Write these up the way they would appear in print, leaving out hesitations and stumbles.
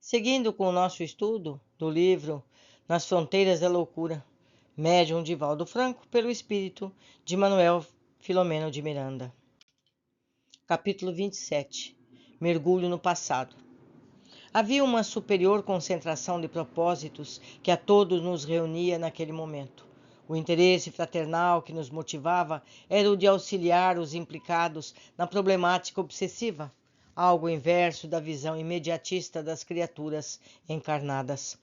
Seguindo com o nosso estudo do livro Nas Fronteiras da Loucura, Médium de Valdo Franco, pelo espírito de Manuel Filomeno de Miranda. Capítulo 27. Mergulho no passado. Havia uma superior concentração de propósitos que a todos nos reunia naquele momento. O interesse fraternal que nos motivava era o de auxiliar os implicados na problemática obsessiva, algo inverso da visão imediatista das criaturas encarnadas.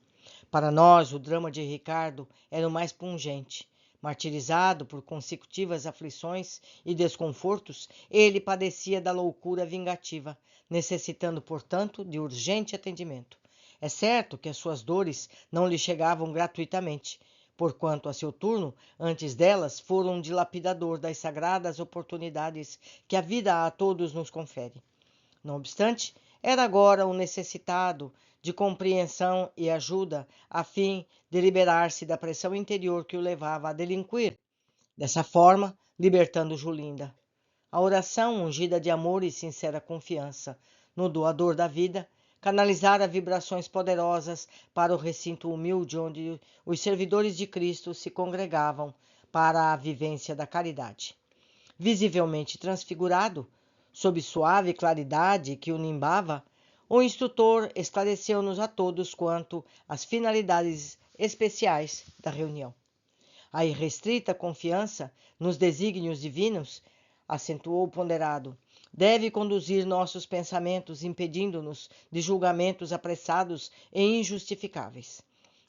Para nós, o drama de Ricardo era o mais pungente. Martirizado por consecutivas aflições e desconfortos, ele padecia da loucura vingativa, necessitando, portanto, de urgente atendimento. É certo que as suas dores não lhe chegavam gratuitamente, porquanto a seu turno, antes delas, foram um dilapidador das sagradas oportunidades que a vida a todos nos confere. Não obstante, era agora um necessitado de compreensão e ajuda a fim de liberar-se da pressão interior que o levava a delinquir, dessa forma, libertando Julinda. A oração, ungida de amor e sincera confiança no doador da vida, canalizara vibrações poderosas para o recinto humilde onde os servidores de Cristo se congregavam para a vivência da caridade. Visivelmente transfigurado, sob suave claridade que o nimbava, o instrutor esclareceu-nos a todos quanto às finalidades especiais da reunião. A irrestrita confiança nos desígnios divinos, acentuou o ponderado, deve conduzir nossos pensamentos, impedindo-nos de julgamentos apressados e injustificáveis.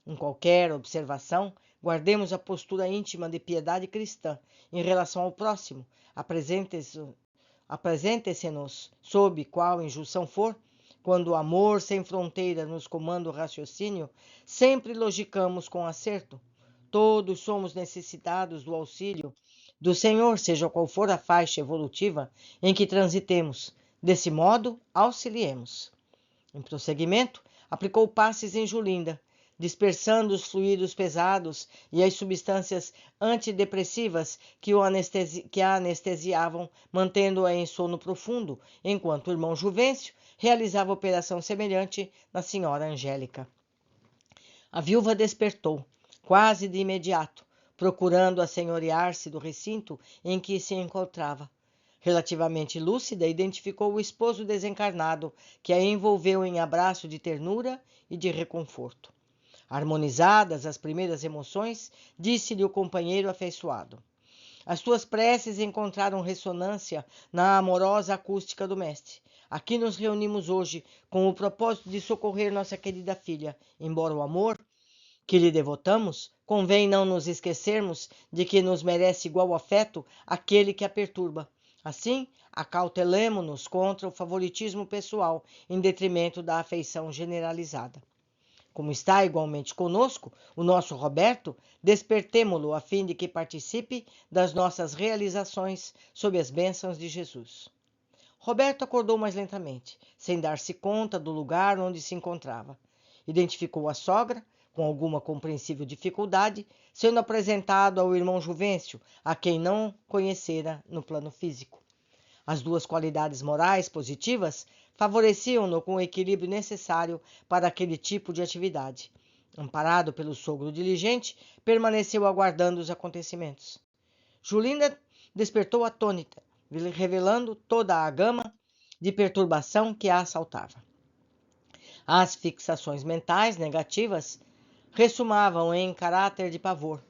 Em qualquer observação, guardemos a postura íntima de piedade cristã em relação ao próximo. Apresente-se-nos, sob qual injunção for, quando o amor sem fronteira nos comanda o raciocínio, sempre logicamos com acerto. Todos somos necessitados do auxílio do Senhor, seja qual for a faixa evolutiva em que transitemos. Desse modo, auxiliemos. Em prosseguimento, aplicou passes em Julinda, dispersando os fluidos pesados e as substâncias antidepressivas que a anestesiavam, mantendo-a em sono profundo, enquanto o irmão Juvencio realizava operação semelhante na senhora Angélica. A viúva despertou, quase de imediato, procurando assenhorear-se do recinto em que se encontrava. Relativamente lúcida, identificou o esposo desencarnado, que a envolveu em abraço de ternura e de reconforto. Harmonizadas as primeiras emoções, disse-lhe o companheiro afeiçoado: as tuas preces encontraram ressonância na amorosa acústica do mestre. Aqui nos reunimos hoje com o propósito de socorrer nossa querida filha. Embora o amor que lhe devotamos, convém não nos esquecermos de que nos merece igual afeto aquele que a perturba. Assim, acautelemo-nos contra o favoritismo pessoal em detrimento da afeição generalizada. Como está igualmente conosco o nosso Roberto, despertemo-lo a fim de que participe das nossas realizações sob as bênçãos de Jesus. Roberto acordou mais lentamente, sem dar-se conta do lugar onde se encontrava. Identificou a sogra, com alguma compreensível dificuldade, sendo apresentado ao irmão Juvencio, a quem não conhecera no plano físico. As duas qualidades morais positivas favoreciam-no com o equilíbrio necessário para aquele tipo de atividade. Amparado pelo sogro diligente, permaneceu aguardando os acontecimentos. Julinda despertou atônita, revelando toda a gama de perturbação que a assaltava. As fixações mentais negativas ressumavam em caráter de pavor.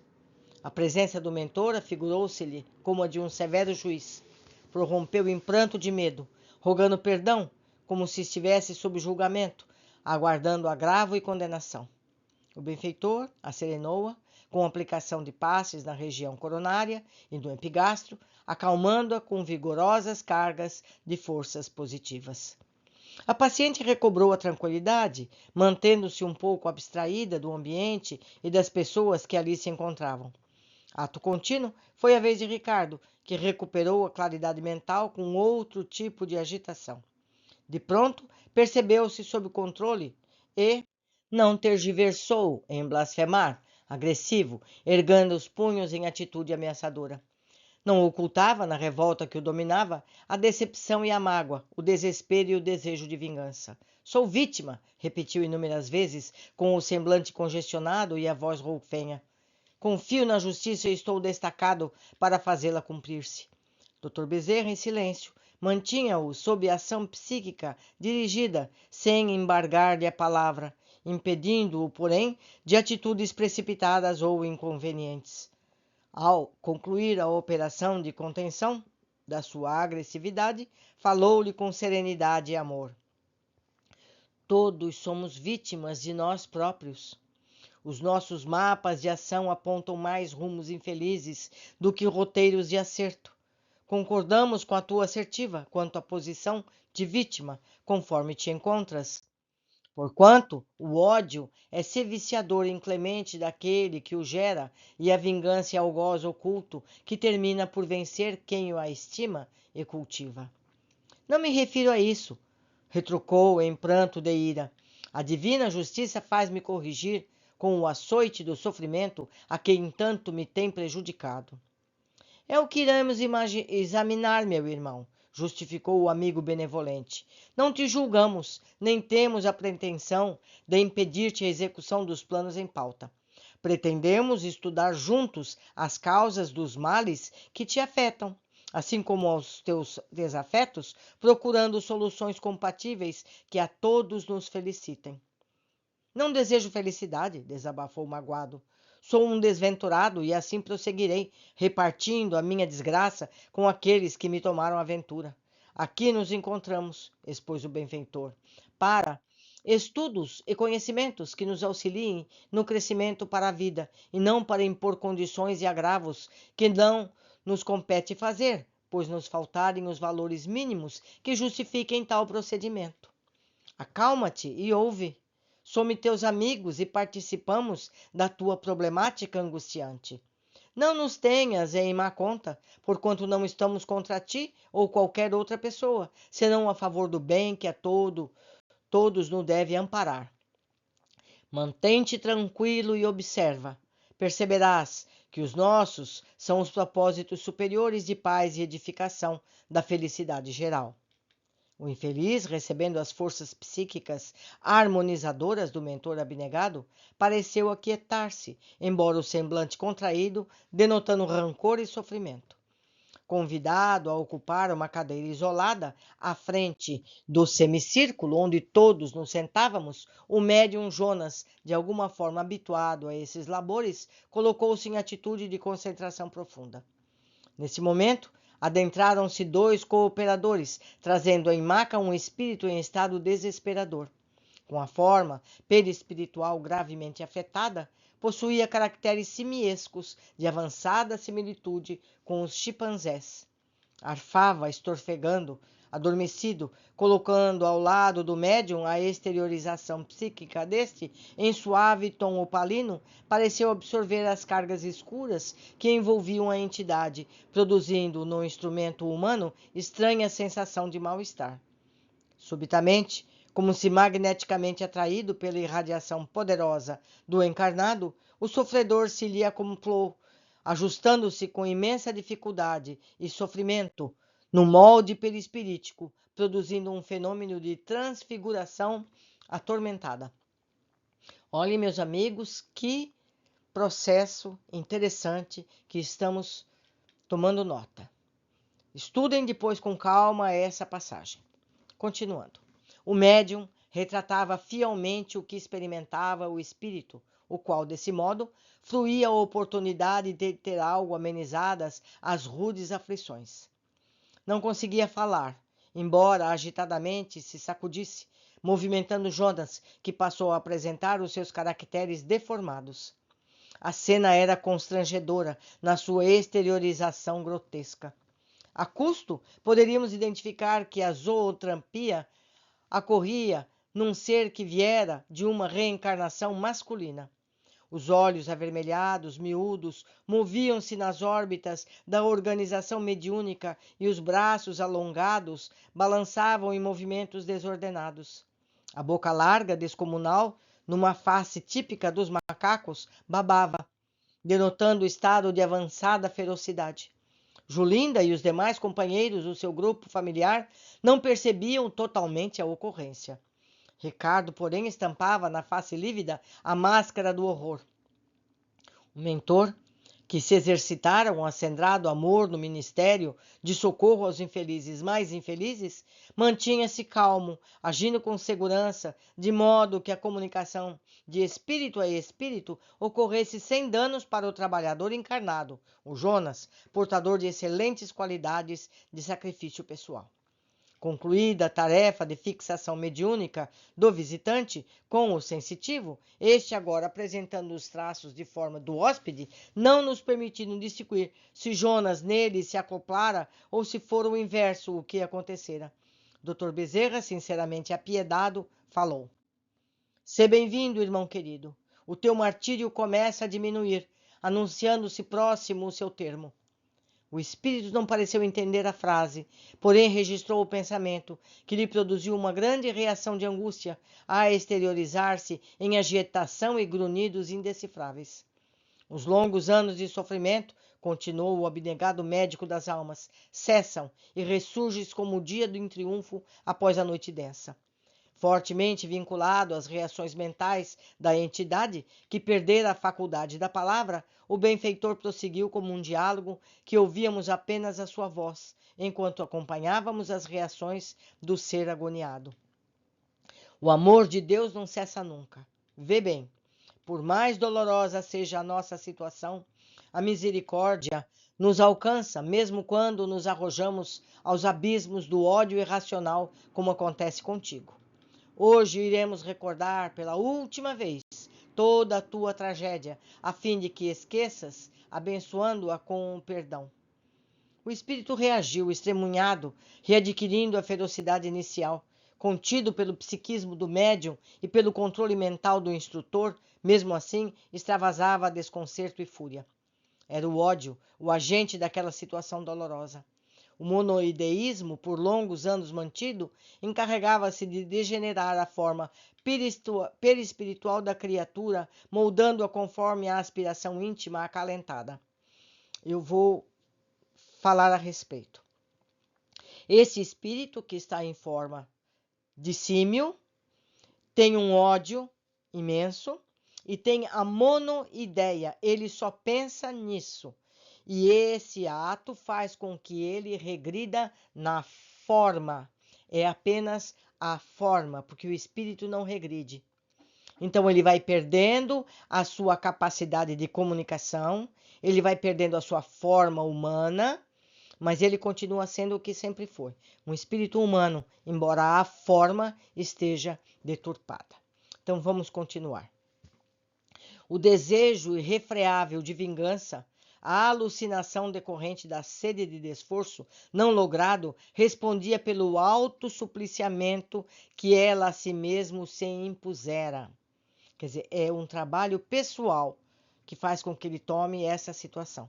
A presença do mentor afigurou-se-lhe como a de um severo juiz. Prorrompeu em pranto de medo, rogando perdão, como se estivesse sob julgamento, aguardando agravo e condenação. O benfeitor acerenou-a com aplicação de passes na região coronária e do epigastro, acalmando-a com vigorosas cargas de forças positivas. A paciente recobrou a tranquilidade, mantendo-se um pouco abstraída do ambiente e das pessoas que ali se encontravam. Ato contínuo, foi a vez de Ricardo, que recuperou a claridade mental com outro tipo de agitação. De pronto, percebeu-se sob controle e não tergiversou em blasfemar, agressivo, ergando os punhos em atitude ameaçadora. Não ocultava, na revolta que o dominava, a decepção e a mágoa, o desespero e o desejo de vingança. Sou vítima, repetiu inúmeras vezes, com o semblante congestionado e a voz rouquenha. Confio na justiça e estou destacado para fazê-la cumprir-se. Dr. Bezerra, em silêncio, mantinha-o sob ação psíquica dirigida, sem embargar-lhe a palavra, impedindo-o, porém, de atitudes precipitadas ou inconvenientes. Ao concluir a operação de contenção da sua agressividade, falou-lhe com serenidade e amor. Todos somos vítimas de nós próprios. Os nossos mapas de ação apontam mais rumos infelizes do que roteiros de acerto. Concordamos com a tua assertiva quanto à posição de vítima, conforme te encontras. Porquanto o ódio é ser viciador inclemente daquele que o gera, e a vingança é algoz oculto que termina por vencer quem o estima e cultiva. Não me refiro a isso, retrucou em pranto de ira. A divina justiça faz-me corrigir com o açoite do sofrimento a quem tanto me tem prejudicado. É o que iremos examinar, meu irmão, justificou o amigo benevolente. Não te julgamos, nem temos a pretensão de impedir-te a execução dos planos em pauta. Pretendemos estudar juntos as causas dos males que te afetam, assim como aos teus desafetos, procurando soluções compatíveis que a todos nos felicitem. Não desejo felicidade, desabafou magoado. Sou um desventurado e assim prosseguirei, repartindo a minha desgraça com aqueles que me tomaram a aventura. Aqui nos encontramos, expôs o benfeitor, para estudos e conhecimentos que nos auxiliem no crescimento para a vida, e não para impor condições e agravos que não nos compete fazer, pois nos faltarem os valores mínimos que justifiquem tal procedimento. Acalma-te e ouve. Somos teus amigos e participamos da tua problemática angustiante. Não nos tenhas em má conta, porquanto não estamos contra ti ou qualquer outra pessoa, senão a favor do bem que a todos nos deve amparar. Mantém-te tranquilo e observa. Perceberás que os nossos são os propósitos superiores de paz e edificação da felicidade geral. O infeliz, recebendo as forças psíquicas harmonizadoras do mentor abnegado, pareceu aquietar-se, embora o semblante contraído, denotando rancor e sofrimento. Convidado a ocupar uma cadeira isolada à frente do semicírculo onde todos nos sentávamos, o médium Jonas, de alguma forma habituado a esses labores, colocou-se em atitude de concentração profunda. Nesse momento, adentraram-se 2 cooperadores, trazendo em maca um espírito em estado desesperador. Com a forma perispiritual gravemente afetada, possuía caracteres simiescos de avançada similitude com os chimpanzés. Arfava, estorfegando, adormecido, colocando ao lado do médium a exteriorização psíquica deste, em suave tom opalino, pareceu absorver as cargas escuras que envolviam a entidade, produzindo no instrumento humano estranha sensação de mal-estar. Subitamente, como se magneticamente atraído pela irradiação poderosa do encarnado, o sofredor se lhe acoplou, ajustando-se com imensa dificuldade e sofrimento no molde perispirítico, produzindo um fenômeno de transfiguração atormentada. Olhem, meus amigos, que processo interessante que estamos tomando nota. Estudem depois com calma essa passagem. Continuando. O médium retratava fielmente o que experimentava o espírito, o qual, desse modo, fruía a oportunidade de ter algo amenizadas as rudes aflições. Não conseguia falar, embora agitadamente se sacudisse, movimentando Jonas, que passou a apresentar os seus caracteres deformados. A cena era constrangedora na sua exteriorização grotesca. A custo, poderíamos identificar que a zootropia ocorria num ser que viera de uma reencarnação masculina. Os olhos avermelhados, miúdos, moviam-se nas órbitas da organização mediúnica e os braços alongados balançavam em movimentos desordenados. A boca larga, descomunal, numa face típica dos macacos, babava, denotando o estado de avançada ferocidade. Julinda e os demais companheiros do seu grupo familiar não percebiam totalmente a ocorrência. Ricardo, porém, estampava na face lívida a máscara do horror. O mentor, que se exercitara um acendrado amor no ministério de socorro aos infelizes mais infelizes, mantinha-se calmo, agindo com segurança, de modo que a comunicação de espírito a espírito ocorresse sem danos para o trabalhador encarnado, o Jonas, portador de excelentes qualidades de sacrifício pessoal. Concluída a tarefa de fixação mediúnica do visitante com o sensitivo, este agora apresentando os traços de forma do hóspede, não nos permitindo distinguir se Jonas nele se acoplara ou se for o inverso o que acontecera. Dr. Bezerra, sinceramente apiedado, falou: "Sê bem-vindo, irmão querido. O teu martírio começa a diminuir, anunciando-se próximo o seu termo." O espírito não pareceu entender a frase, porém registrou o pensamento, que lhe produziu uma grande reação de angústia a exteriorizar-se em agitação e grunhidos indecifráveis. Os longos anos de sofrimento, continuou o abnegado médico das almas, cessam e ressurgem como o dia do triunfo após a noite densa. Fortemente vinculado às reações mentais da entidade, que perdera a faculdade da palavra, o benfeitor prosseguiu como um diálogo que ouvíamos apenas a sua voz, enquanto acompanhávamos as reações do ser agoniado. O amor de Deus não cessa nunca. Vê bem, por mais dolorosa seja a nossa situação, a misericórdia nos alcança, mesmo quando nos arrojamos aos abismos do ódio irracional, como acontece contigo. Hoje iremos recordar pela última vez toda a tua tragédia, a fim de que esqueças, abençoando-a com o perdão. O espírito reagiu, estremunhado, readquirindo a ferocidade inicial. Contido pelo psiquismo do médium e pelo controle mental do instrutor, mesmo assim, extravasava desconcerto e fúria. Era o ódio, o agente daquela situação dolorosa. O monoideísmo, por longos anos mantido, encarregava-se de degenerar a forma perispiritual da criatura, moldando-a conforme a aspiração íntima acalentada. Eu vou falar a respeito. Esse espírito, que está em forma de símil, tem um ódio imenso e tem a monoideia. Ele só pensa nisso. E esse ato faz com que ele regrida na forma. É apenas a forma, porque o espírito não regride. Então ele vai perdendo a sua capacidade de comunicação, ele vai perdendo a sua forma humana, mas ele continua sendo o que sempre foi, um espírito humano, embora a forma esteja deturpada. Então vamos continuar. O desejo irrefreável de vingança, a alucinação decorrente da sede de esforço não logrado, respondia pelo autossupliciamento que ela a si mesmo se impusera. Quer dizer, é um trabalho pessoal que faz com que ele tome essa situação.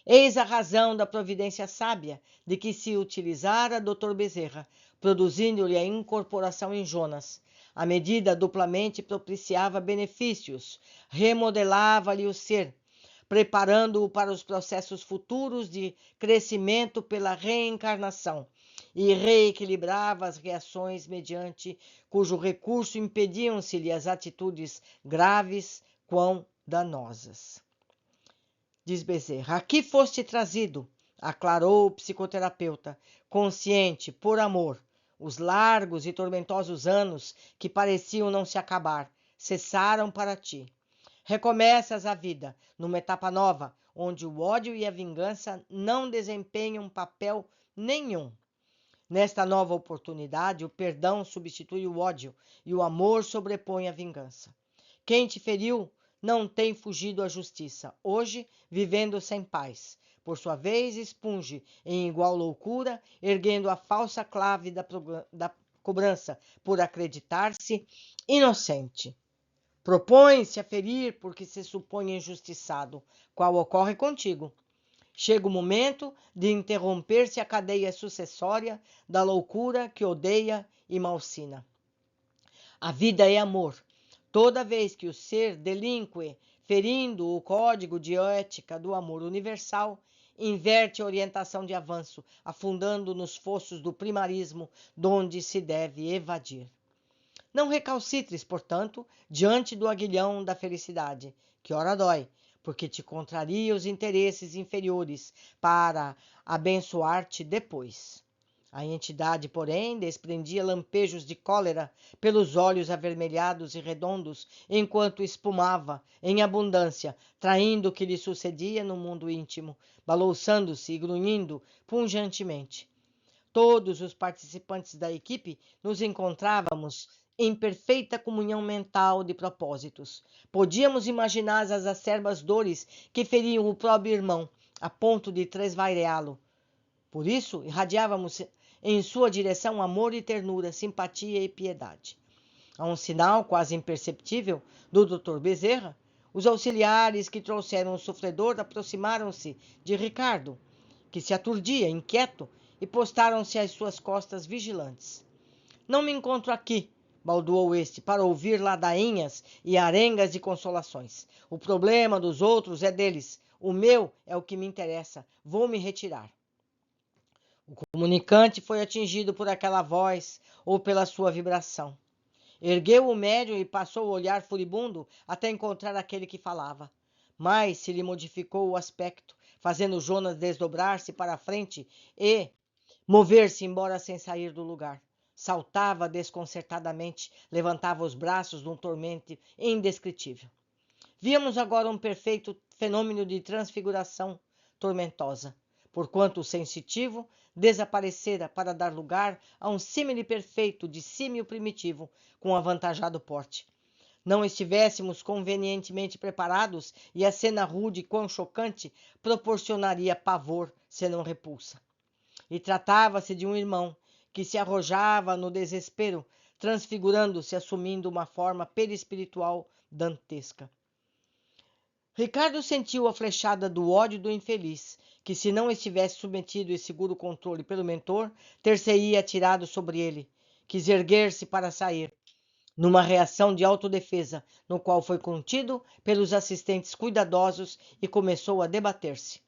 Eis a razão da providência sábia de que se utilizara Dr. Bezerra, produzindo-lhe a incorporação em Jonas. A medida duplamente propiciava benefícios, remodelava-lhe o ser, preparando-o para os processos futuros de crescimento pela reencarnação, e reequilibrava as reações mediante cujo recurso impediam-se-lhe as atitudes graves quão danosas. Diz Bezerra: aqui foste trazido, aclarou o psicoterapeuta, consciente, por amor. Os largos e tormentosos anos que pareciam não se acabar, cessaram para ti. Recomeças a vida numa etapa nova, onde o ódio e a vingança não desempenham papel nenhum. Nesta nova oportunidade, o perdão substitui o ódio e o amor sobrepõe a vingança. Quem te feriu não tem fugido à justiça, hoje vivendo sem paz. Por sua vez, expunge em igual loucura, erguendo a falsa clave da cobrança por acreditar-se inocente. Propõe-se a ferir porque se supõe injustiçado, qual ocorre contigo. Chega o momento de interromper-se a cadeia sucessória da loucura que odeia e malsina. A vida é amor. Toda vez que o ser delinque, ferindo o código de ética do amor universal, inverte a orientação de avanço, afundando nos fossos do primarismo, donde se deve evadir. Não recalcitres, portanto, diante do aguilhão da felicidade, que ora dói, porque te contraria os interesses inferiores para abençoar-te depois. A entidade, porém, desprendia lampejos de cólera pelos olhos avermelhados e redondos, enquanto espumava, em abundância, traindo o que lhe sucedia no mundo íntimo, balouçando-se e grunhindo pungentemente. Todos os participantes da equipe nos encontrávamos em perfeita comunhão mental de propósitos. Podíamos imaginar as acerbas dores que feriam o próprio irmão, a ponto de tresvaireá-lo. Por isso, irradiávamos em sua direção amor e ternura, simpatia e piedade. A um sinal quase imperceptível do Dr. Bezerra, os auxiliares que trouxeram o sofredor aproximaram-se de Ricardo, que se aturdia, inquieto, e postaram-se às suas costas vigilantes. Não me encontro aqui, baldoou este, para ouvir ladainhas e arengas de consolações. O problema dos outros é deles. O meu é o que me interessa. Vou me retirar. O comunicante foi atingido por aquela voz ou pela sua vibração. Ergueu o médium e passou o olhar furibundo até encontrar aquele que falava. Mas se lhe modificou o aspecto, fazendo Jonas desdobrar-se para a frente e mover-se embora sem sair do lugar. Saltava desconcertadamente, levantava os braços num tormento indescritível. Víamos agora um perfeito fenômeno de transfiguração tormentosa, porquanto o sensitivo desaparecera para dar lugar a um símile perfeito de símio primitivo com avantajado porte. Não estivéssemos convenientemente preparados e a cena rude e quão chocante proporcionaria pavor, se não repulsa. E tratava-se de um irmão que se arrojava no desespero, transfigurando-se, assumindo uma forma perispiritual dantesca. Ricardo sentiu a flechada do ódio do infeliz, que se não estivesse submetido e seguro controle pelo mentor, ter-se-ia atirado sobre ele. Quis erguer-se para sair, numa reação de autodefesa, no qual foi contido pelos assistentes cuidadosos e começou a debater-se.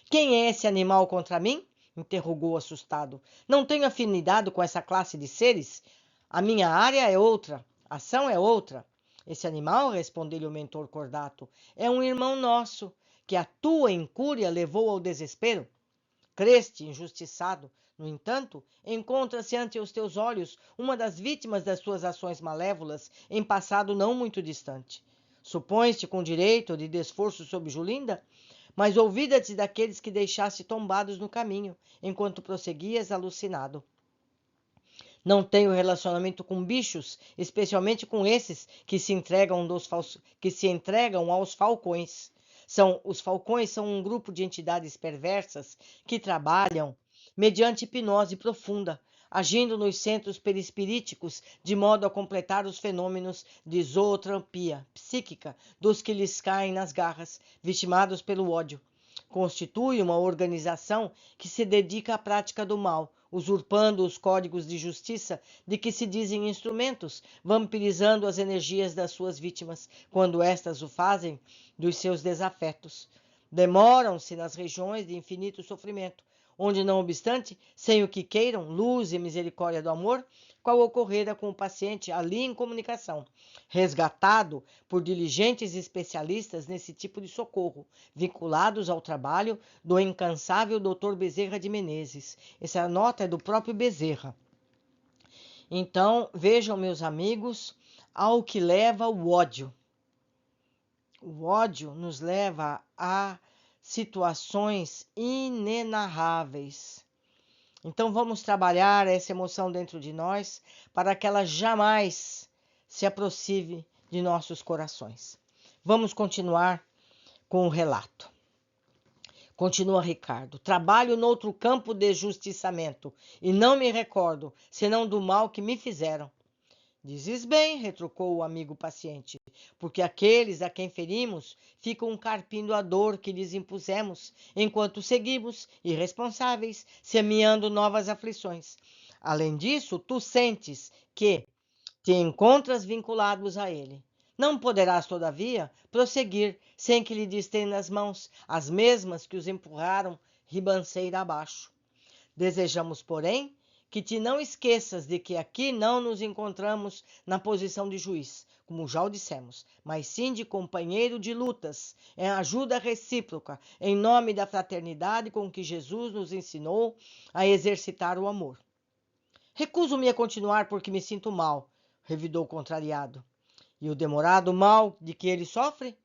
Quem é esse animal contra mim? Interrogou assustado. Não tenho afinidade com essa classe de seres? A minha área é outra, a ação é outra. Esse animal, respondeu-lhe o mentor cordato, é um irmão nosso, que a tua incúria levou ao desespero. Creste, injustiçado, no entanto, encontra-se ante os teus olhos uma das vítimas das suas ações malévolas em passado não muito distante. Supões-te com direito de desforço sobre Julinda? Mas olvida-te daqueles que deixaste tombados no caminho, enquanto prosseguias alucinado. Não tenho relacionamento com bichos, especialmente com esses que se entregam aos falcões. Os falcões são um grupo de entidades perversas que trabalham mediante hipnose profunda, agindo nos centros perispiríticos de modo a completar os fenômenos de zootropia psíquica dos que lhes caem nas garras, vitimados pelo ódio. Constitui uma organização que se dedica à prática do mal, usurpando os códigos de justiça de que se dizem instrumentos, vampirizando as energias das suas vítimas, quando estas o fazem dos seus desafetos. Demoram-se nas regiões de infinito sofrimento, onde, não obstante, sem o que queiram, luz e misericórdia do amor, qual ocorrera com o paciente ali em comunicação, resgatado por diligentes especialistas nesse tipo de socorro, vinculados ao trabalho do incansável Dr. Bezerra de Menezes. Essa nota é do próprio Bezerra. Então, vejam, meus amigos, ao que leva o ódio. O ódio nos leva a situações inenarráveis. Então vamos trabalhar essa emoção dentro de nós para que ela jamais se aproxime de nossos corações. Vamos continuar com o relato. Continua Ricardo. Trabalho noutro campo de justiçamento e não me recordo, senão do mal que me fizeram. Dizes bem, retrucou o amigo paciente, porque aqueles a quem ferimos ficam carpindo a dor que lhes impusemos, enquanto seguimos, irresponsáveis, semeando novas aflições. Além disso, tu sentes que te encontras vinculados a ele. Não poderás, todavia, prosseguir sem que lhe destendas as mãos, as mesmas que os empurraram ribanceira abaixo. Desejamos, porém, que te não esqueças de que aqui não nos encontramos na posição de juiz, como já o dissemos, mas sim de companheiro de lutas, em ajuda recíproca, em nome da fraternidade com que Jesus nos ensinou a exercitar o amor. Recuso-me a continuar porque me sinto mal, revidou contrariado. E o demorado mal de que ele sofre?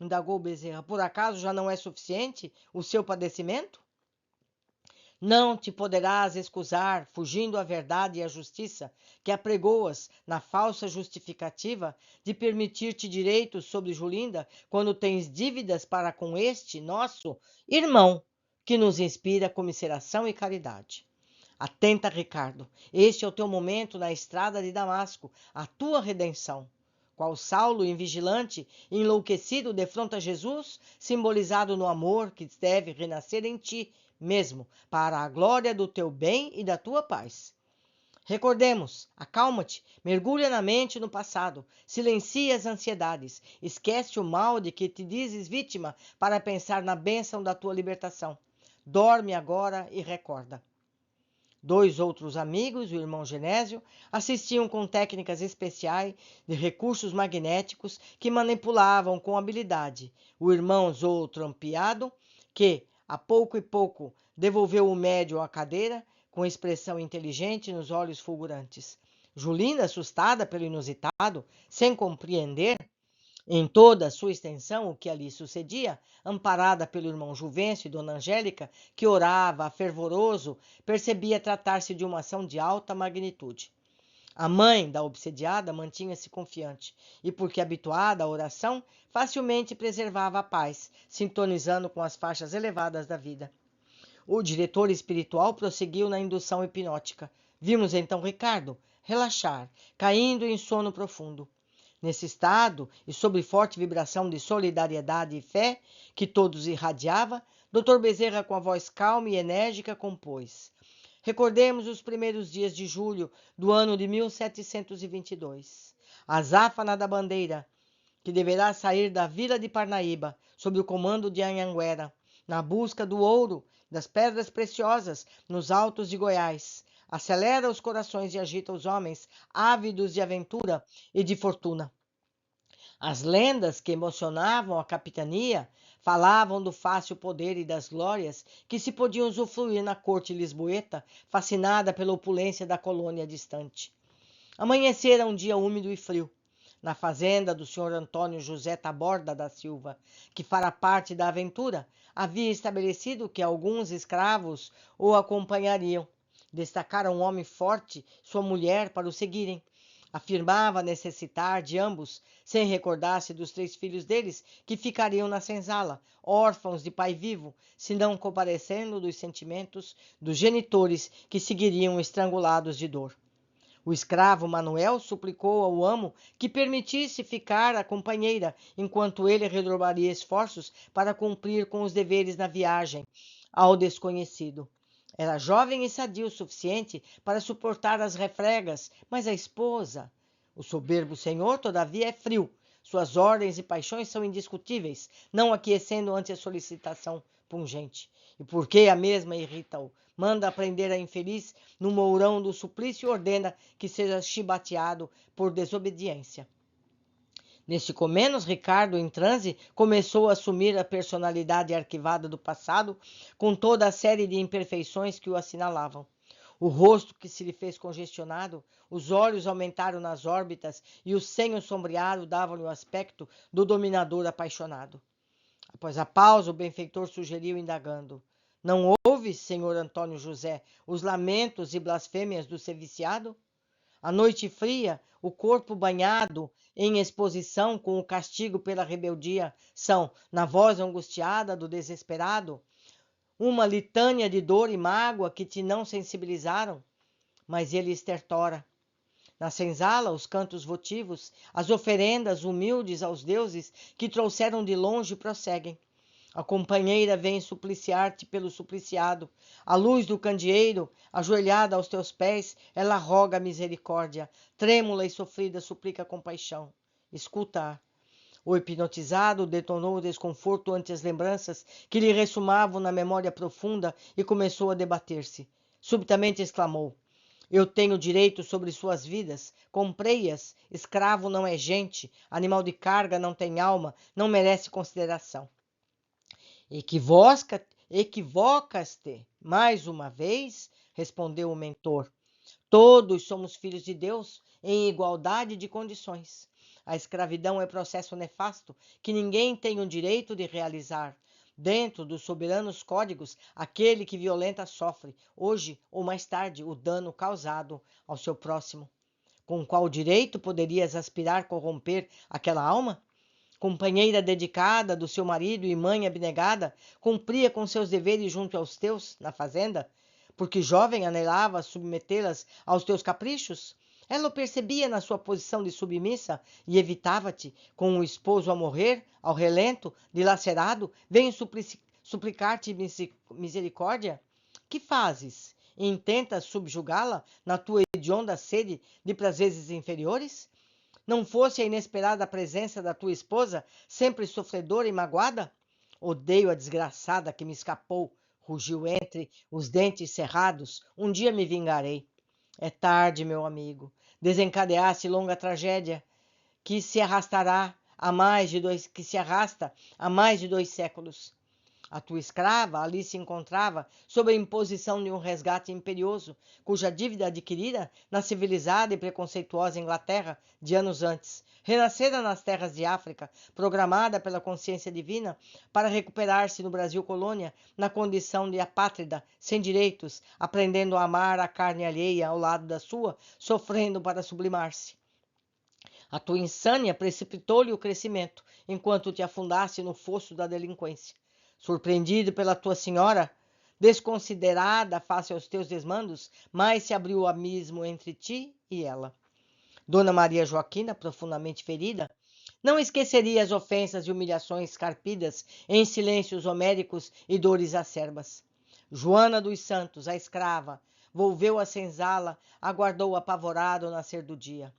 Indagou Bezerra. Por acaso já não é suficiente o seu padecimento? Não te poderás escusar, fugindo à verdade e à justiça, que apregoas na falsa justificativa de permitir-te direitos sobre Julinda, quando tens dívidas para com este nosso irmão, que nos inspira comiseração e caridade. Atenta, Ricardo, este é o teu momento na estrada de Damasco, a tua redenção. Qual Saulo, invigilante, enlouquecido, defronta Jesus, simbolizado no amor que deve renascer em ti mesmo, para a glória do teu bem e da tua paz. Recordemos, acalma-te, mergulha na mente no passado, silencia as ansiedades, esquece o mal de que te dizes vítima para pensar na bênção da tua libertação. Dorme agora e recorda. 2 outros amigos, o irmão Genésio, assistiam com técnicas especiais de recursos magnéticos que manipulavam com habilidade o irmão zootrampiado, que, a pouco e pouco, devolveu o médium à cadeira, com expressão inteligente nos olhos fulgurantes. Julinda, assustada pelo inusitado, sem compreender em toda a sua extensão o que ali sucedia, amparada pelo irmão Juvencio e dona Angélica, que orava, fervoroso, percebia tratar-se de uma ação de alta magnitude. A mãe da obsediada mantinha-se confiante e, porque habituada à oração, facilmente preservava a paz, sintonizando com as faixas elevadas da vida. O diretor espiritual prosseguiu na indução hipnótica. Vimos então Ricardo relaxar, caindo em sono profundo. Nesse estado, e sob forte vibração de solidariedade e fé que todos irradiava, Dr. Bezerra, com a voz calma e enérgica, compôs. Recordemos os primeiros dias de julho do ano de 1722. A azáfana da bandeira, que deverá sair da vila de Parnaíba, sob o comando de Anhanguera, na busca do ouro, das pedras preciosas, nos altos de Goiás, acelera os corações e agita os homens ávidos de aventura e de fortuna. As lendas que emocionavam a capitania falavam do fácil poder e das glórias que se podiam usufruir na corte lisboeta, fascinada pela opulência da colônia distante. Amanhecera um dia úmido e frio. Na fazenda do Sr. Antônio José Taborda da Silva, que fará parte da aventura, havia estabelecido que alguns escravos o acompanhariam. Destacara um homem forte, sua mulher, para o seguirem. Afirmava necessitar de ambos, sem recordar-se dos 3 filhos deles, que ficariam na senzala, órfãos de pai vivo, se não comparecendo dos sentimentos dos genitores que seguiriam estrangulados de dor. O escravo Manuel suplicou ao amo que permitisse ficar a companheira, enquanto ele redobraria esforços para cumprir com os deveres na viagem ao desconhecido. Era jovem e sadio o suficiente para suportar as refregas, mas a esposa... O soberbo senhor, todavia, é frio. Suas ordens e paixões são indiscutíveis, não aquecendo ante a solicitação pungente. E porque a mesma irrita-o, manda prender a infeliz no mourão do suplício e ordena que seja chibateado por desobediência. Neste comenos, Ricardo, em transe, começou a assumir a personalidade arquivada do passado, com toda a série de imperfeições que o assinalavam. O rosto que se lhe fez congestionado, os olhos aumentaram nas órbitas e o senho sombreado davam-lhe o aspecto do dominador apaixonado. Após a pausa, o benfeitor sugeriu, indagando: não ouve, senhor Antônio José, os lamentos e blasfêmias do ser viciado? A noite fria, o corpo banhado em exposição com o castigo pela rebeldia são, na voz angustiada do desesperado, uma litânia de dor e mágoa que te não sensibilizaram, mas ele estertora. Na senzala, os cantos votivos, as oferendas humildes aos deuses que trouxeram de longe prosseguem. A companheira vem supliciar-te pelo supliciado. À luz do candeeiro, ajoelhada aos teus pés, ela roga misericórdia. Trêmula e sofrida suplica compaixão. Escuta-a. O hipnotizado detonou o desconforto ante as lembranças que lhe ressomavam na memória profunda e começou a debater-se. Subitamente exclamou: Eu tenho direito sobre suas vidas. Comprei-as. Escravo não é gente. Animal de carga não tem alma. Não merece consideração. Equivocas-te mais uma vez, respondeu o mentor. Todos somos filhos de Deus em igualdade de condições. A escravidão é processo nefasto que ninguém tem o direito de realizar. Dentro dos soberanos códigos, aquele que violenta sofre, hoje ou mais tarde, o dano causado ao seu próximo. Com qual direito poderias aspirar a corromper aquela alma? Companheira dedicada do seu marido e mãe abnegada, cumpria com seus deveres junto aos teus, na fazenda? Porque jovem anelava submetê-las aos teus caprichos? Ela o percebia na sua posição de submissa e evitava-te, com o esposo a morrer, ao relento, dilacerado, venho suplicar-te misericórdia? Que fazes? Intentas subjugá-la na tua hedionda sede de prazeres inferiores? Não fosse a inesperada presença da tua esposa, sempre sofredora e magoada? Odeio a desgraçada que me escapou, rugiu entre os dentes cerrados. Um dia me vingarei. É tarde, meu amigo. Desencadeaste longa tragédia que se arrasta há mais de 2 séculos. A tua escrava ali se encontrava sob a imposição de um resgate imperioso, cuja dívida adquirida na civilizada e preconceituosa Inglaterra de anos antes, renascera nas terras de África, programada pela consciência divina para recuperar-se no Brasil colônia, na condição de apátrida, sem direitos, aprendendo a amar a carne alheia ao lado da sua, sofrendo para sublimar-se. A tua insânia precipitou-lhe o crescimento, enquanto te afundaste no fosso da delinquência. Surpreendido pela tua senhora, desconsiderada face aos teus desmandos, mais se abriu o abismo entre ti e ela. Dona Maria Joaquina, profundamente ferida, não esqueceria as ofensas e humilhações carpidas em silêncios homéricos e dores acerbas. Joana dos Santos, a escrava, volveu a senzala, aguardou apavorado o nascer do dia.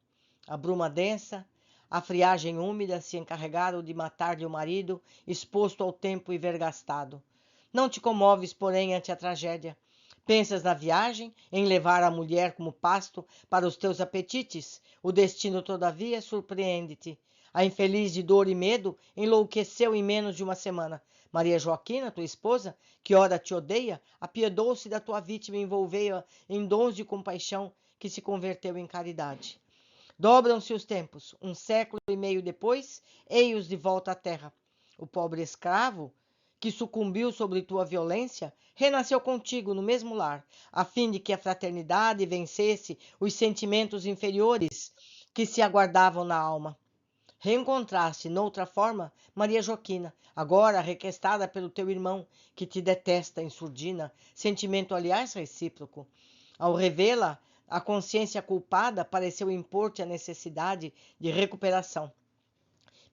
A bruma densa, a friagem úmida se encarregaram de matar-lhe o marido, exposto ao tempo e vergastado. Não te comoves, porém, ante a tragédia. Pensas na viagem, em levar a mulher como pasto para os teus apetites? O destino, todavia, surpreende-te. A infeliz de dor e medo enlouqueceu em menos de uma semana. Maria Joaquina, tua esposa, que ora te odeia, apiedou-se da tua vítima e envolveu-a em dons de compaixão que se converteu em caridade. Dobram-se os tempos. 1 século e meio depois, ei-os de volta à terra. O pobre escravo, que sucumbiu sobre tua violência, renasceu contigo no mesmo lar, a fim de que a fraternidade vencesse os sentimentos inferiores que se aguardavam na alma. Reencontraste, noutra forma, Maria Joaquina, agora requestada pelo teu irmão, que te detesta em surdina, sentimento, aliás, recíproco. Ao revê-la, a consciência culpada pareceu impor-te a necessidade de recuperação.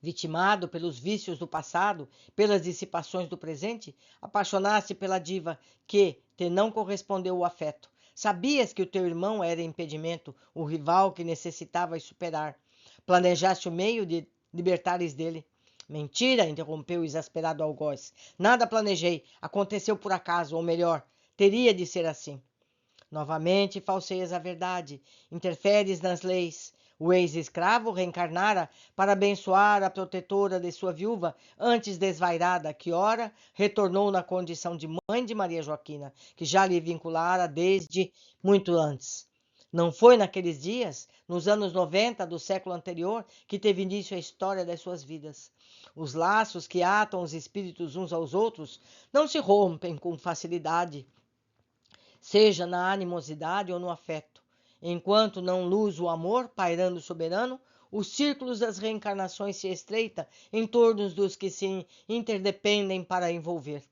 Vitimado pelos vícios do passado, pelas dissipações do presente, apaixonaste pela diva que te não correspondeu o afeto. Sabias que o teu irmão era impedimento, o rival que necessitavas superar. Planejaste o meio de libertares dele. Mentira, interrompeu o exasperado algoz. Nada planejei, aconteceu por acaso, ou melhor, teria de ser assim. Novamente falseias a verdade, interferes nas leis. O ex-escravo reencarnara para abençoar a protetora de sua viúva, antes desvairada, que ora retornou na condição de mãe de Maria Joaquina, que já lhe vinculara desde muito antes. Não foi naqueles dias, nos anos 90 do século anterior, que teve início a história das suas vidas. Os laços que atam os espíritos uns aos outros não se rompem com facilidade, seja na animosidade ou no afeto. Enquanto não luz o amor, pairando soberano, os círculos das reencarnações se estreitam em torno dos que se interdependem para envolver.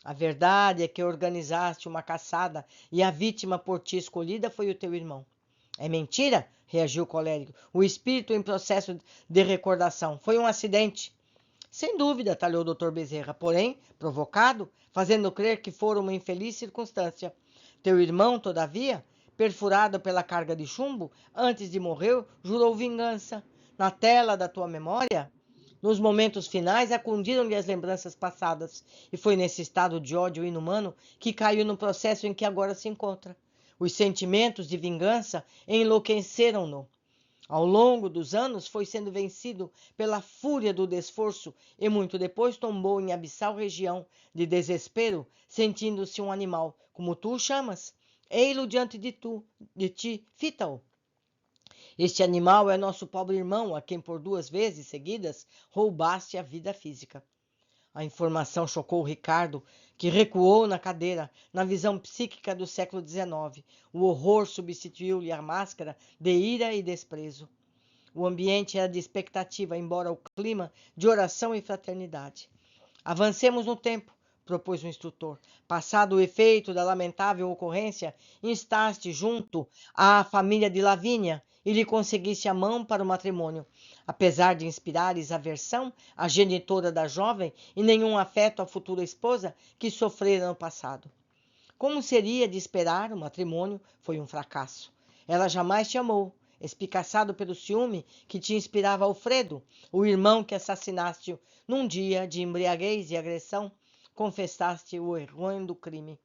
A verdade é que organizaste uma caçada e a vítima por ti escolhida foi o teu irmão. É mentira? Reagiu o colérico. O espírito em processo de recordação. Foi um acidente. Sem dúvida, talhou o Dr. Bezerra, porém, provocado, fazendo crer que fora uma infeliz circunstância. Teu irmão, todavia, perfurado pela carga de chumbo, antes de morrer, jurou vingança. Na tela da tua memória, Nos momentos finais, acudiram-lhe as lembranças passadas, e foi nesse estado de ódio inumano que caiu no processo em que agora se encontra. Os sentimentos de vingança enlouqueceram-no. Ao longo dos anos, foi sendo vencido pela fúria do desforço e muito depois tombou em abissal região de desespero, sentindo-se um animal, como tu o chamas. Ei-lo diante de ti, fita-o. Este animal é nosso pobre irmão, a quem por 2 vezes seguidas roubaste a vida física. A informação chocou Ricardo, que recuou na cadeira, na visão psíquica do século XIX. O horror substituiu-lhe a máscara de ira e desprezo. O ambiente era de expectativa, embora o clima de oração e fraternidade. Avancemos no tempo, propôs o instrutor. Passado o efeito da lamentável ocorrência, instaste junto à família de Lavínia e lhe conseguiste a mão para o matrimônio, apesar de inspirares aversão à genitora da jovem e nenhum afeto à futura esposa que sofrera no passado. Como seria de esperar, o matrimônio foi um fracasso. Ela jamais te amou, espicaçado pelo ciúme que te inspirava Alfredo, o irmão que assassinaste num dia de embriaguez e agressão, confessaste o horrendo crime.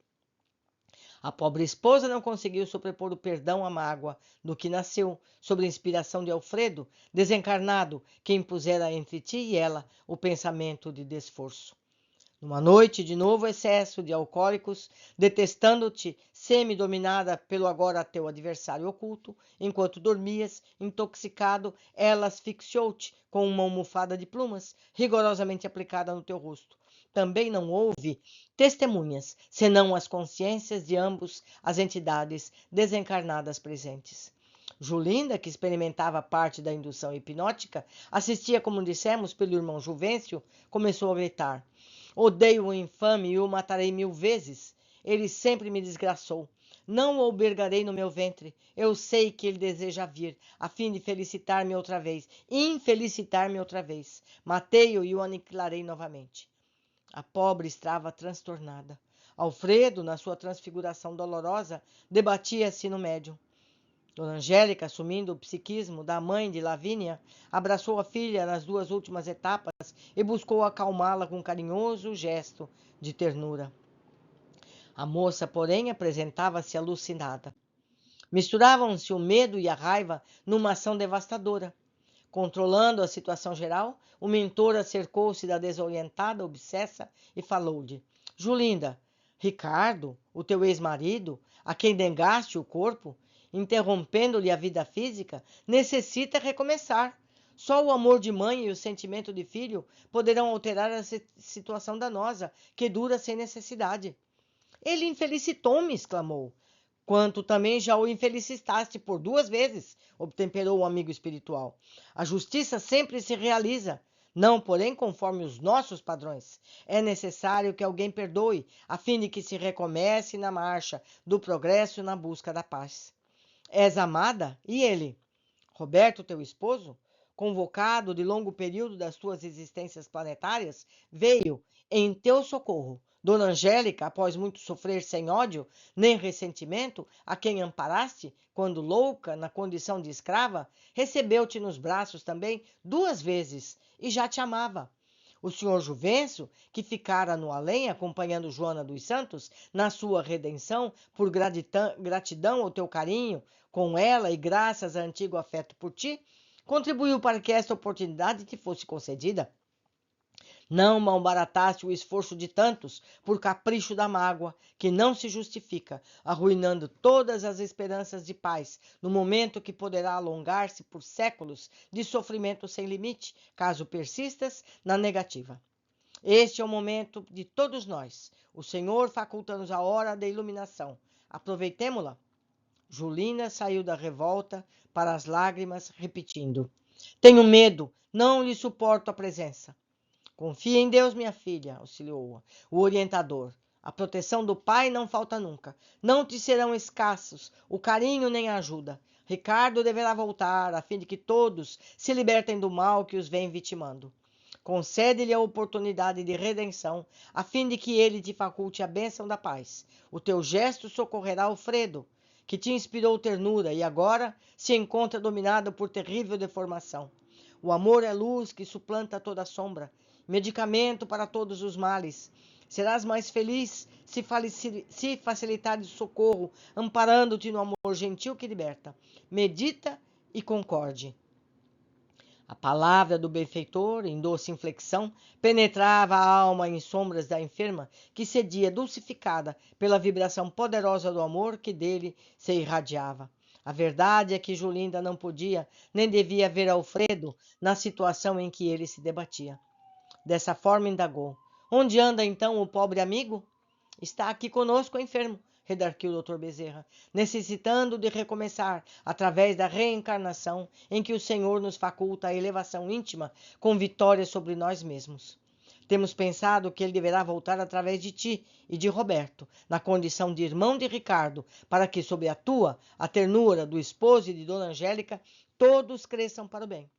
A pobre esposa não conseguiu sobrepor o perdão à mágoa do que nasceu, sob a inspiração de Alfredo, desencarnado, que impusera entre ti e ela o pensamento de desforço. Numa noite de novo excesso de alcoólicos, detestando-te, semi-dominada pelo agora teu adversário oculto, enquanto dormias, intoxicado, ela asfixiou-te com uma almofada de plumas, rigorosamente aplicada no teu rosto. Também não houve testemunhas, senão as consciências de ambos as entidades desencarnadas presentes. Julinda, que experimentava parte da indução hipnótica, assistia, como dissemos, pelo irmão Juvencio, começou a gritar: odeio o infame e o matarei 1000 vezes. Ele sempre me desgraçou. Não o albergarei no meu ventre. Eu sei que ele deseja vir, a fim de felicitar-me outra vez, infelicitar-me outra vez. Matei-o e o aniquilarei novamente. A pobre estava transtornada. Alfredo, na sua transfiguração dolorosa, debatia-se no médium. Dona Angélica, assumindo o psiquismo da mãe de Lavínia, abraçou a filha nas 2 últimas etapas e buscou acalmá-la com um carinhoso gesto de ternura. A moça, porém, apresentava-se alucinada. Misturavam-se o medo e a raiva numa ação devastadora. Controlando a situação geral, o mentor acercou-se da desorientada obsessa e falou-lhe: Julinda, Ricardo, o teu ex-marido, a quem negaste o corpo, interrompendo-lhe a vida física, necessita recomeçar. Só o amor de mãe e o sentimento de filho poderão alterar a situação danosa, que dura sem necessidade. Ele infelicitou-me, exclamou. Quanto também já o infelicitaste por 2 vezes, obtemperou o amigo espiritual. A justiça sempre se realiza, não, porém, conforme os nossos padrões. É necessário que alguém perdoe, a fim de que se recomece na marcha do progresso na busca da paz. És amada? E ele? Roberto, teu esposo, convocado de longo período das tuas existências planetárias, veio em teu socorro. Dona Angélica, após muito sofrer sem ódio nem ressentimento, a quem amparaste, quando louca, na condição de escrava, recebeu-te nos braços também 2 vezes e já te amava. O senhor Juvencio, que ficara no além acompanhando Joana dos Santos na sua redenção por gratidão ao teu carinho com ela e graças a antigo afeto por ti, contribuiu para que esta oportunidade te fosse concedida. Não malbarataste o esforço de tantos por capricho da mágoa, que não se justifica, arruinando todas as esperanças de paz, no momento que poderá alongar-se por séculos de sofrimento sem limite, caso persistas na negativa. Este é o momento de todos nós. O Senhor faculta-nos a hora da iluminação. Aproveitemo-la. Julina saiu da revolta para as lágrimas, repetindo: tenho medo, não lhe suporto a presença. Confia em Deus, minha filha, auxiliou-a o orientador. A proteção do pai não falta nunca. Não te serão escassos o carinho nem a ajuda. Ricardo deverá voltar, a fim de que todos se libertem do mal que os vem vitimando. Concede-lhe a oportunidade de redenção, a fim de que ele te faculte a bênção da paz. O teu gesto socorrerá Alfredo, que te inspirou ternura e agora se encontra dominado por terrível deformação. O amor é luz que suplanta toda sombra, medicamento para todos os males. Serás mais feliz se facilitares o socorro, amparando-te no amor gentil que liberta. Medita e concorde. A palavra do benfeitor, em doce inflexão, penetrava a alma em sombras da enferma, que cedia dulcificada pela vibração poderosa do amor que dele se irradiava. A verdade é que Julinda não podia nem devia ver Alfredo na situação em que ele se debatia. Dessa forma indagou: onde anda então o pobre amigo? Está aqui conosco, enfermo, redarquiu o Dr. Bezerra, necessitando de recomeçar através da reencarnação em que o Senhor nos faculta a elevação íntima com vitória sobre nós mesmos. Temos pensado que ele deverá voltar através de ti e de Roberto, na condição de irmão de Ricardo, para que, sob a tua, a ternura do esposo e de Dona Angélica, todos cresçam para o bem.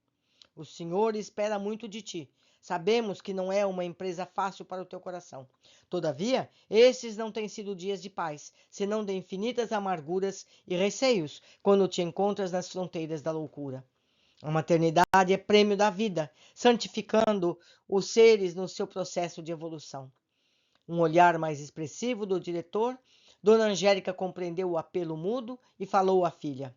O Senhor espera muito de ti. Sabemos que não é uma empresa fácil para o teu coração. Todavia, esses não têm sido dias de paz, senão de infinitas amarguras e receios, quando te encontras nas fronteiras da loucura. A maternidade é prêmio da vida, santificando os seres no seu processo de evolução. Um olhar mais expressivo do diretor, Dona Angélica compreendeu o apelo mudo e falou à filha: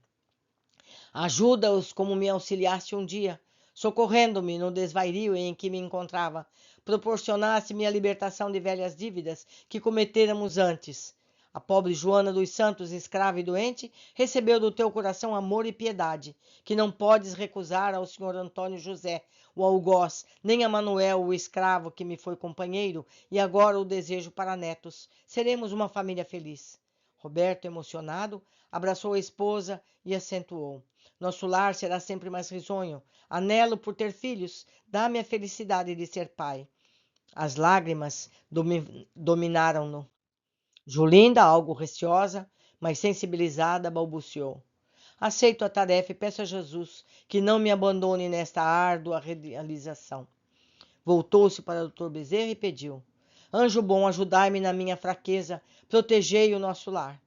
ajuda-os como me auxiliaste um dia, socorrendo-me no desvario em que me encontrava, proporcionasse-me a libertação de velhas dívidas que cometêramos antes. A pobre Joana dos Santos, escrava e doente, recebeu do teu coração amor e piedade, que não podes recusar ao senhor Antônio José, o algoz, nem a Manuel, o escravo que me foi companheiro, e agora o desejo para netos. Seremos uma família feliz. Roberto, emocionado, abraçou a esposa e acentuou: nosso lar será sempre mais risonho. Anelo por ter filhos. Dá-me a felicidade de ser pai. As lágrimas dominaram-no. Julinda, algo receosa, mas sensibilizada, balbuciou: aceito a tarefa e peço a Jesus que não me abandone nesta árdua realização. Voltou-se para o Dr. Bezerra e pediu: anjo bom, ajudai-me na minha fraqueza, protegei o nosso lar.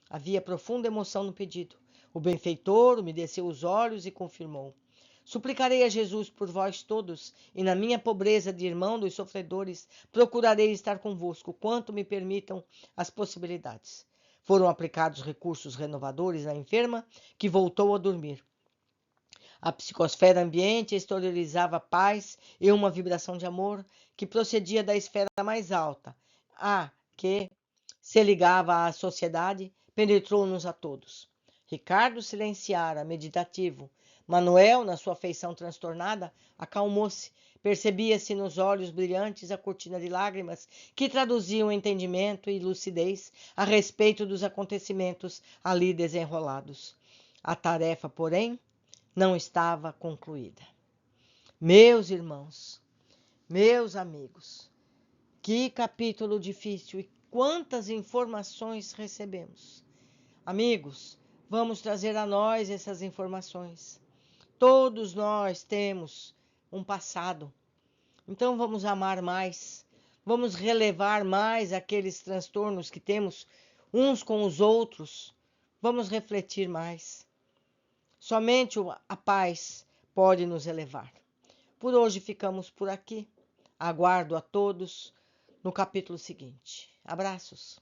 Havia profunda emoção no pedido. O benfeitor umedeceu os olhos e confirmou: suplicarei a Jesus por vós todos, e na minha pobreza de irmão dos sofredores, procurarei estar convosco, quanto me permitam as possibilidades. Foram aplicados recursos renovadores na enferma, que voltou a dormir. A psicosfera ambiente exteriorizava paz e uma vibração de amor que procedia da esfera mais alta, a que se ligava à sociedade, penetrou-nos a todos. Ricardo silenciara, meditativo. Manuel, na sua feição transtornada, acalmou-se. Percebia-se nos olhos brilhantes a cortina de lágrimas que traduziam entendimento e lucidez a respeito dos acontecimentos ali desenrolados. A tarefa, porém, não estava concluída. Meus irmãos, meus amigos, que capítulo difícil e quantas informações recebemos. Amigos, vamos trazer a nós essas informações. Todos nós temos um passado. Então vamos amar mais. Vamos relevar mais aqueles transtornos que temos uns com os outros. Vamos refletir mais. Somente a paz pode nos elevar. Por hoje ficamos por aqui. Aguardo a todos no capítulo seguinte. Abraços.